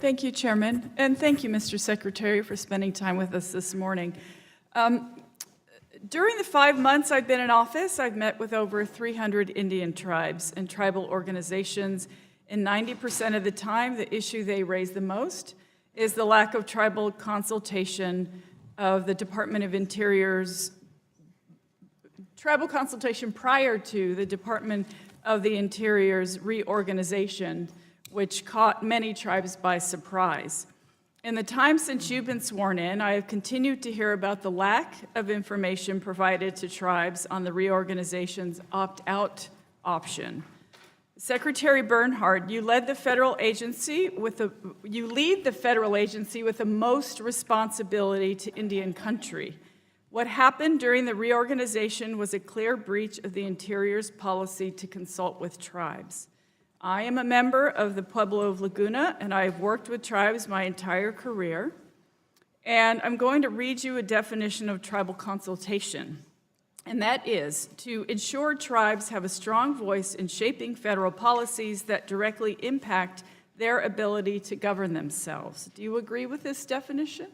Thank you, Chairman, and thank you, Mr. Secretary, for spending time with us this morning. During the 5 months I've been in office, I've met with over 300 Indian tribes and tribal organizations, and 90% of the time, the issue they raise the most is the lack of tribal consultation of the Department of Interior's tribal consultation prior to the Department of the Interior's reorganization, which caught many tribes by surprise. In the time since you've been sworn in, I have continued to hear about the lack of information provided to tribes on the reorganization's opt-out option. Secretary Bernhardt, you lead the federal agency with the most responsibility to Indian country. What happened during the reorganization was a clear breach of the Interior's policy to consult with tribes. I am a member of the Pueblo of Laguna, and I have worked with tribes my entire career. And I'm going to read you a definition of tribal consultation. And that is to ensure tribes have a strong voice in shaping federal policies that directly impact their ability to govern themselves. Do you agree with this definition?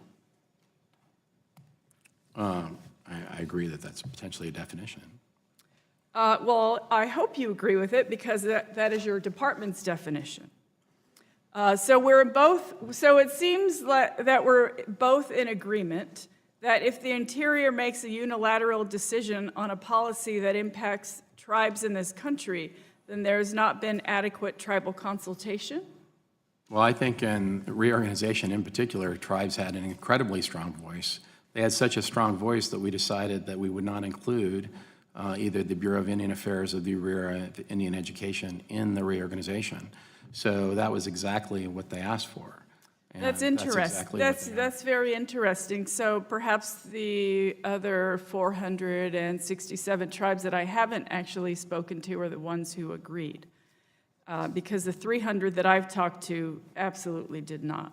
I agree that that's potentially a definition. Well, I hope you agree with it because that is your department's definition. So it seems that we're both in agreement that if the Interior makes a unilateral decision on a policy that impacts tribes in this country, then there's not been adequate tribal consultation? Well, I think in reorganization in particular, tribes had an incredibly strong voice. They had such a strong voice that we decided that we would not include either the Bureau of Indian Affairs or the Bureau of Indian Education in the reorganization. So that was exactly what they asked for. And that's interesting. That's very interesting. So perhaps the other 467 tribes that I haven't actually spoken to are the ones who agreed, because the 300 that I've talked to absolutely did not.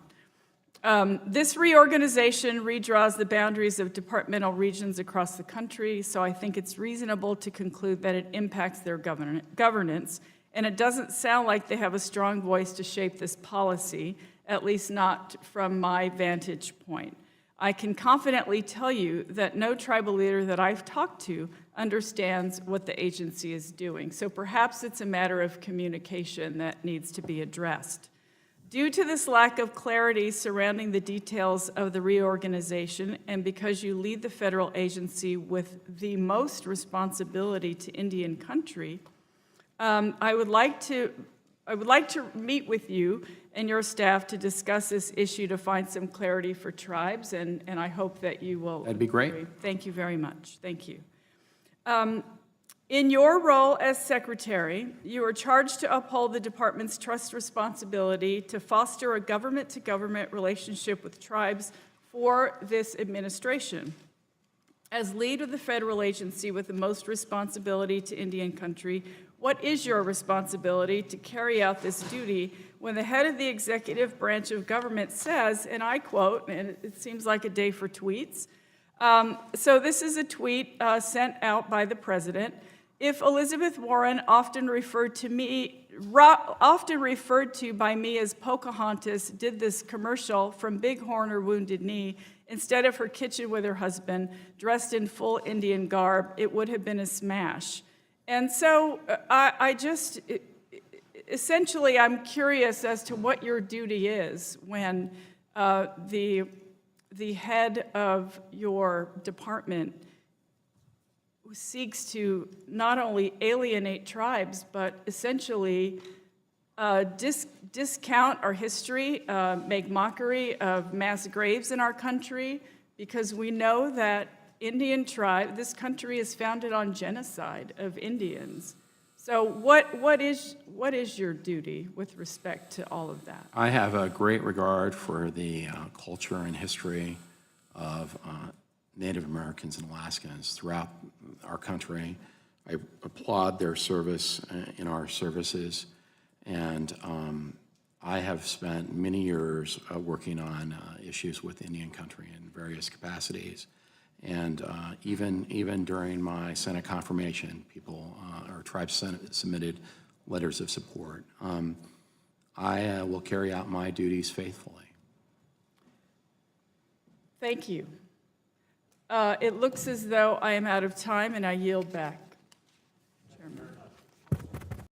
This reorganization redraws the boundaries of departmental regions across the country, so I think it's reasonable to conclude that it impacts their governance, and it doesn't sound like they have a strong voice to shape this policy, at least not from my vantage point. I can confidently tell you that no tribal leader that I've talked to understands what the agency is doing, so perhaps it's a matter of communication that needs to be addressed. Due to this lack of clarity surrounding the details of the reorganization, and because you lead the federal agency with the most responsibility to Indian country, I would like to meet with you and your staff to discuss this issue to find some clarity for tribes, and I hope that you will. That'd be great. Agree. Thank you very much. Thank you. In your role as secretary, you are charged to uphold the department's trust responsibility to foster a government-to-government relationship with tribes for this administration. As lead of the federal agency with the most responsibility to Indian country, what is your responsibility to carry out this duty when the head of the executive branch of government says, and I quote, and it seems like a day for tweets, so this is a tweet sent out by the president. If Elizabeth Warren, often referred to by me as Pocahontas, did this commercial from Bighorn or Wounded Knee instead of her kitchen with her husband, dressed in full Indian garb, it would have been a smash. And so essentially, I'm curious as to what your duty is when the head of your department seeks to not only alienate tribes, but essentially discount our history, make mockery of mass graves in our country, because we know that this country is founded on genocide of Indians. So what is your duty with respect to all of that? I have a great regard for the culture and history of Native Americans and Alaskans throughout our country. I applaud their service in our services, and I have spent many years working on issues with Indian country in various capacities. And even during my Senate confirmation, tribes submitted letters of support. I will carry out my duties faithfully. Thank you. It looks as though I am out of time, and I yield back.